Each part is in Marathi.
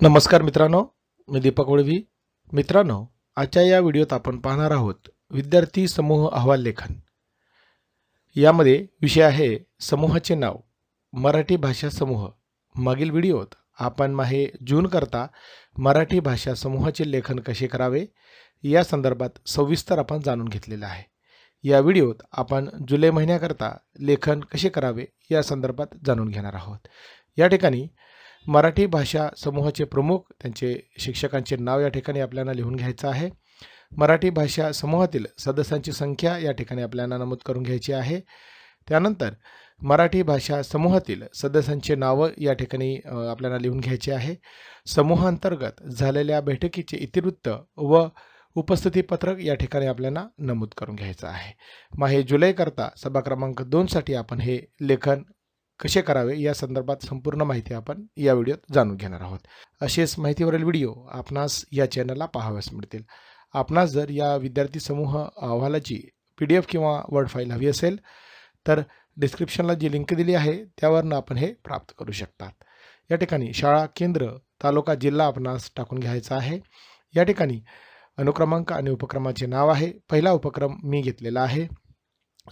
नमस्कार मित्रांनो, मी दीपक वळवी. मित्रांनो, आजच्या या व्हिडिओत आपण पाहणार आहोत विद्यार्थी समूह अहवाल लेखन. यामध्ये विषय आहे समूहाचे नाव, मराठी भाषा समूह. मागील व्हिडिओत आपण माहे जून करता मराठी भाषा समूहाचे लेखन कसे करावे या संदर्भात सविस्तर आपण जाणून घेतलेले आहे. या व्हिडिओत आपण जुलै महिन्याकरता लेखन कसे करावे या संदर्भात जाणून घेणार आहोत. या ठिकाणी मराठी भाषा समूहाचे प्रमुख, त्यांचे शिक्षकांचे नाव या ठिकाणी आपल्याला लिहून घ्यायचं आहे. मराठी भाषा समूहातील सदस्यांची संख्या या ठिकाणी आपल्याला नमूद करून घ्यायची आहे. त्यानंतर मराठी भाषा समूहातील सदस्यांचे नाव या ठिकाणी आपल्याला लिहून घ्यायचे आहे. समूहांतर्गत झालेल्या बैठकीचे इतिवृत्त व उपस्थिती पत्रक या ठिकाणी आपल्याला नमूद करून घ्यायचं आहे. मग हे जुलै करता सभा क्रमांक 2 साठी आपण हे लेखन कसे करावे या संदर्भात संपूर्ण माहिती आपण या व्हिडिओत जाणून घेणार आहोत. असेच माहितीवरील व्हिडिओ आपणास या चॅनलला पाहाव्यास मिळतील. आपणास जर या विद्यार्थी समूह अहवालाची PDF किंवा वर्ड फाईल हवी असेल तर डिस्क्रिप्शनला जी लिंक दिली आहे त्यावरून आपण हे प्राप्त करू शकतात. या ठिकाणी शाळा, केंद्र, तालुका, जिल्हा आपणास टाकून घ्यायचा आहे. या ठिकाणी अनुक्रमांक आणि उपक्रमाचे नाव आहे. पहिला उपक्रम मी घेतलेला आहे,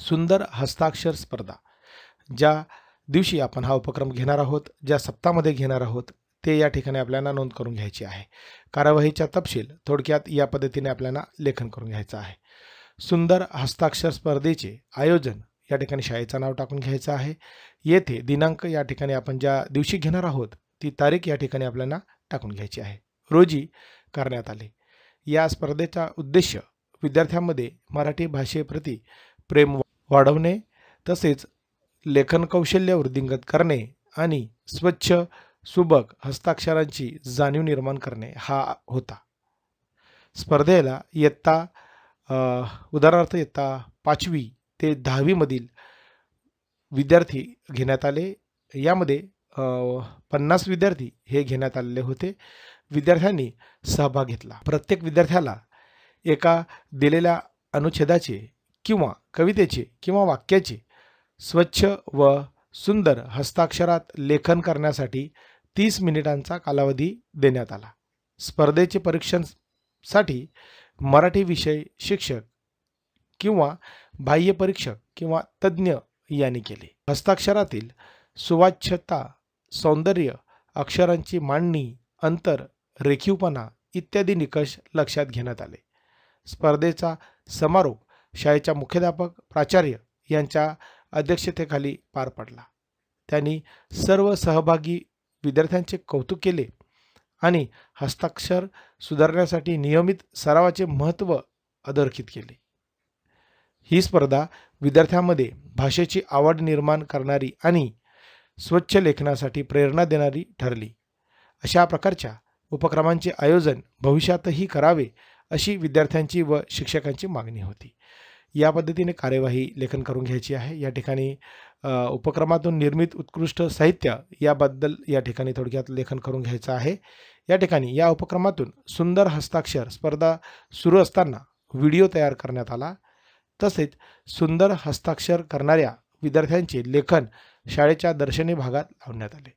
सुंदर हस्ताक्षर स्पर्धा. ज्या दिवशी आपण हा उपक्रम घेणार आहोत, ज्या सप्ताहामध्ये घेणार आहोत ते या ठिकाणी आपल्याला नोंद करून घ्यायची आहे. कार्यवाहीचा तपशील थोडक्यात या पद्धतीने आपल्याला लेखन करून घ्यायचं आहे. सुंदर हस्ताक्षर स्पर्धेचे आयोजन या ठिकाणी शाळेचं नाव टाकून घ्यायचं आहे. येथे दिनांक या ठिकाणी आपण ज्या दिवशी घेणार आहोत ती तारीख या ठिकाणी आपल्याला टाकून घ्यायची आहे. रोजी करण्यात आले. या स्पर्धेचा उद्देश विद्यार्थ्यांमध्ये मराठी भाषेप्रती प्रेम वाढवणे, तसेच लेखन कौशल्य वृद्धिंगत करणे आणि स्वच्छ सुबक हस्ताक्षरांची जाणीव निर्माण करणे हा होता. स्पर्धेला उदाहरणार्थ इयत्ता 5वी ते 10वी मधील विद्यार्थी घेण्यात आले. यामध्ये 50 विद्यार्थी हे घेण्यात आलेले होते. विद्यार्थ्यांनी सहभाग घेतला. प्रत्येक विद्यार्थ्याला एका दिलेल्या अनुच्छेदाचे किंवा कवितेचे किंवा वाक्याचे स्वच्छ व सुंदर हस्ताक्षरात लेखन करण्यासाठी 30 मिनिटांचा कालावधी देण्यात आला. स्पर्धेचे परीक्षणासाठी मराठी विषय शिक्षक किंवा बाह्य परीक्षक किंवा तज्ज्ञ यांनी केले. हस्ताक्षरातील सुवाच्यता, सौंदर्य, अक्षरांची मांडणी, अंतर, रेखीवपणा इत्यादी निकष लक्षात घेण्यात आले. स्पर्धेचा समारोप शाळेच्या मुख्याध्यापक, प्राचार्य यांच्या अध्यक्षतेखाली पार पडला. त्यांनी सर्व सहभागी विद्यार्थ्यांचे कौतुक केले आणि हस्ताक्षर सुधारण्यासाठी नियमित सरावाचे महत्त्व अधोरेखित केले. ही स्पर्धा विद्यार्थ्यांमध्ये भाषेची आवड निर्माण करणारी आणि स्वच्छ लेखनासाठी प्रेरणा देणारी ठरली. अशा प्रकारच्या उपक्रमांचे आयोजन भविष्यातही करावे अशी विद्यार्थ्यांची व शिक्षकांची मागणी होती. या पद्धतीने कार्यवाही लेखन करून घ्यायची आहे. या ठिकाणी उपक्रमातून निर्मित उत्कृष्ट साहित्य याबद्दल या ठिकाणी थोडक्यात लेखन करून घ्यायचं आहे. या ठिकाणी या उपक्रमातून सुंदर हस्ताक्षर स्पर्धा सुरू असताना व्हिडिओ तयार करण्यात आला. तसेच सुंदर हस्ताक्षर करणाऱ्या विद्यार्थ्यांचे लेखन शाळेच्या दर्शनी भागात लावण्यात आले.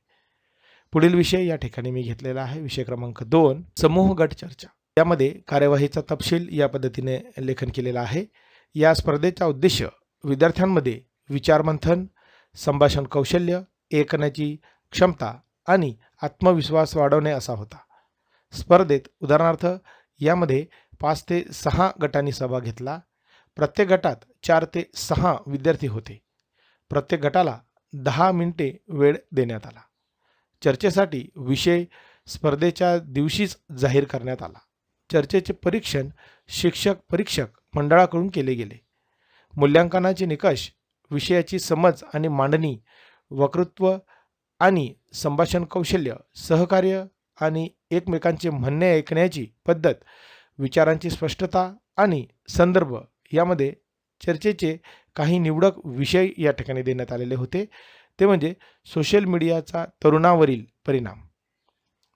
पुढील विषय या ठिकाणी मी घेतलेला आहे, विषय क्रमांक 2, समूह गट चर्चा. यामध्ये कार्यवाहीचा तपशील या पद्धतीने लेखन केलेला आहे. या स्पर्धेचा उद्देश विद्यार्थ्यांमध्ये विचारमंथन, संभाषण कौशल्य, ऐकण्याची क्षमता आणि आत्मविश्वास वाढवणे असा होता. स्पर्धेत उदाहरणार्थ यामध्ये 5 ते 6 गटांनी सहभाग घेतला. प्रत्येक गटात 4 ते 6 विद्यार्थी होते. प्रत्येक गटाला 10 मिनिटे वेळ देण्यात आला. चर्चेसाठी विषय स्पर्धेच्या दिवशीच जाहीर करण्यात आला. चर्चेचे परीक्षण शिक्षक परीक्षक मंडळाकडून केले गेले. मूल्यांकनाचे निकष विषयाची समज आणि मांडणी, वक्तृत्व आणि संभाषण कौशल्य, सहकार्य आणि एकमेकांचे म्हणणे ऐकण्याची पद्धत, विचारांची स्पष्टता आणि संदर्भ यामध्ये चर्चेचे काही निवडक विषय या ठिकाणी देण्यात आलेले होते. ते म्हणजे सोशल मीडियाचा तरुणावरील परिणाम.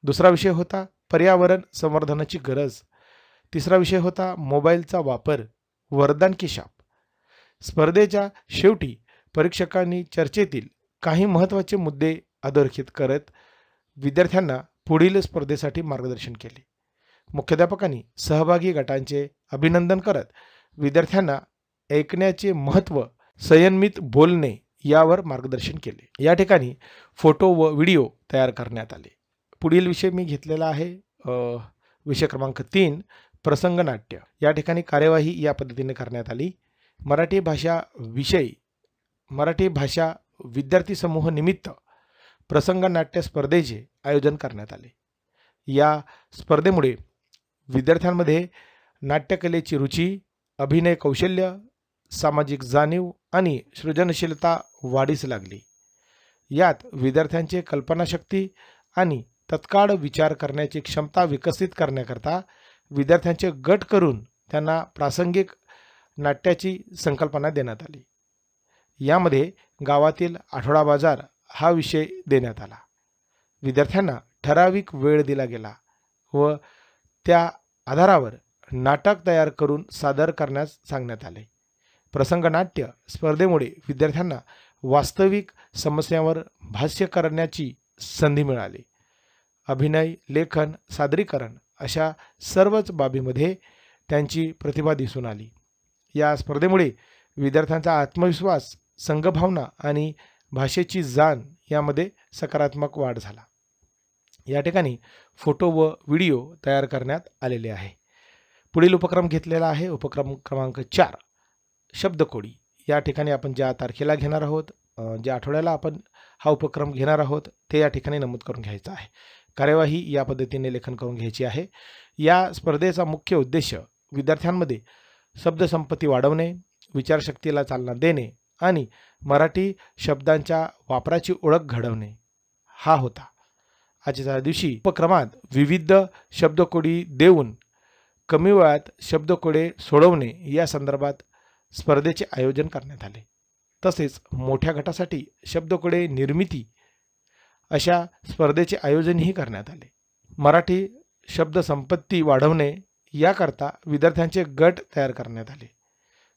दुसरा विषय होता पर्यावरण संवर्धनाची गरज. तिसरा विषय होता मोबाईलचा वापर, वरदान की शाप. स्पर्धेच्या शेवटी परीक्षकांनी चर्चेतील काही महत्त्वाचे मुद्दे अधोरेखित करत विद्यार्थ्यांना पुढील स्पर्धेसाठी मार्गदर्शन केले. मुख्याध्यापकांनी सहभागी गटांचे अभिनंदन करत विद्यार्थ्यांना ऐकण्याचे महत्त्व, संयमित बोलणे यावर मार्गदर्शन केले. या ठिकाणी फोटो व व्हिडिओ तयार करण्यात आले. पुढील विषय मी घेतलेला आहे विषय क्रमांक 3 प्रसंगनाट्य. या ठिकाणी कार्यवाही या पद्धतीने करण्यात आली. मराठी भाषा विद्यार्थी समूह निमित्त प्रसंगनाट्य स्पर्धेचे आयोजन करण्यात आले. या स्पर्धेमुळे विद्यार्थ्यांमध्ये नाट्यकलेची रुची, अभिनय कौशल्य, सामाजिक जाणीव आणि सृजनशीलता वाढीस लागली. यात विद्यार्थ्यांचे कल्पनाशक्ती आणि तत्काळ विचार करण्याची क्षमता विकसित करण्याकरता विद्यार्थ्यांचे गट करून त्यांना प्रासंगिक नाट्याची संकल्पना देण्यात आली. यामध्ये गावातील आठवडा बाजार हा विषय देण्यात आला. विद्यार्थ्यांना ठराविक वेळ दिला गेला व त्या आधारावर नाटक तयार करून सादर करण्यास सांगण्यात आले. प्रसंगनाट्य स्पर्धेमुळे विद्यार्थ्यांना वास्तविक समस्यांवर भाष्य करण्याची संधी मिळाली. अभिनय, लेखन, सादरीकरण अशा सर्वच बाबीमध्ये त्यांची प्रतिभा दिसून आली. या स्पर्धेमुळे विद्यार्थ्यांचा आत्मविश्वास, संघभावना आणि भाषेची जाण यामध्ये सकारात्मक वाढ झाला. या ठिकाणी फोटो व व्हिडिओ तयार करण्यात आलेले आहे. पुढील उपक्रम घेतलेला आहे उपक्रम क्रमांक 4 शब्दकोडी. या ठिकाणी आपण ज्या तारखेला घेणार आहोत, ज्या आठवड्याला आपण हा उपक्रम घेणार आहोत ते या ठिकाणी नमूद करून घ्यायचं आहे. कार्यवाही या पद्धतीने लेखन करून घ्यायची आहे. या स्पर्धेचा मुख्य उद्देश विद्यार्थ्यांमध्ये शब्दसंपत्ती वाढवणे, विचारशक्तीला चालना देणे आणि मराठी शब्दांच्या वापराची ओळख घडवणे हा होता. आजच्या दिवशी उपक्रमात विविध शब्दकोडी देऊन कमी वेळात शब्दकोडे सोडवणे या संदर्भात स्पर्धेचे आयोजन करण्यात आले. तसेच मोठ्या गटासाठी शब्दकोडे निर्मिती अशा स्पर्धेचे आयोजनही करण्यात आले. मराठी शब्दसंपत्ती वाढवणे याकरता विद्यार्थ्यांचे गट तयार करण्यात आले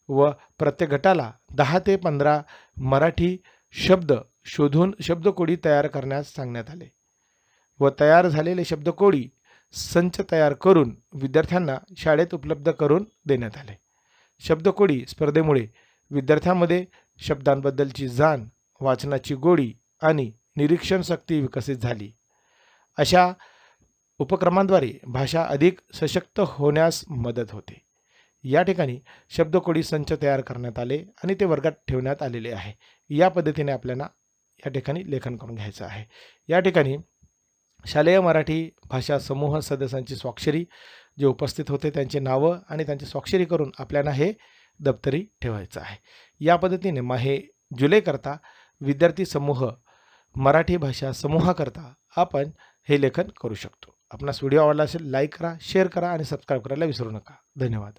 व प्रत्येक गटाला 10 ते 15 मराठी शब्द शोधून शब्दकोडी तयार करण्यास सांगण्यात आले व तयार झालेले शब्दकोडी संच तयार करून विद्यार्थ्यांना शाळेत उपलब्ध करून देण्यात आले. शब्दकोडी स्पर्धेमुळे विद्यार्थ्यांमध्ये शब्दांबद्दलची जाण, वाचनाची गोडी आणि निरीक्षण शक्ती विकसित झाली. अशा उपक्रमांद्वारे भाषा अधिक सशक्त होण्यास मदत होते. या ठिकाणी शब्दकोडी संच तयार करण्यात आले आणि ते वर्गात ठेवण्यात आलेले आहे. या पद्धतीने आपल्याला या ठिकाणी लेखन करून घ्यायचं आहे. या ठिकाणी शालेय मराठी भाषा समूह सदस्यांची स्वाक्षरी जे उपस्थित होते त्यांचे नावं आणि त्यांची स्वाक्षरी करून आपल्याला हे दप्तरी ठेवायचं आहे. या पद्धतीने हे जुलैकरता विद्यार्थी समूह मराठी भाषा समूहाकरता आपण हे लेखन करू शकतो. आपणास व्हिडिओ आवडला असेल लाईक करा, शेअर करा आणि सबस्क्राईब करायला विसरू नका. धन्यवाद.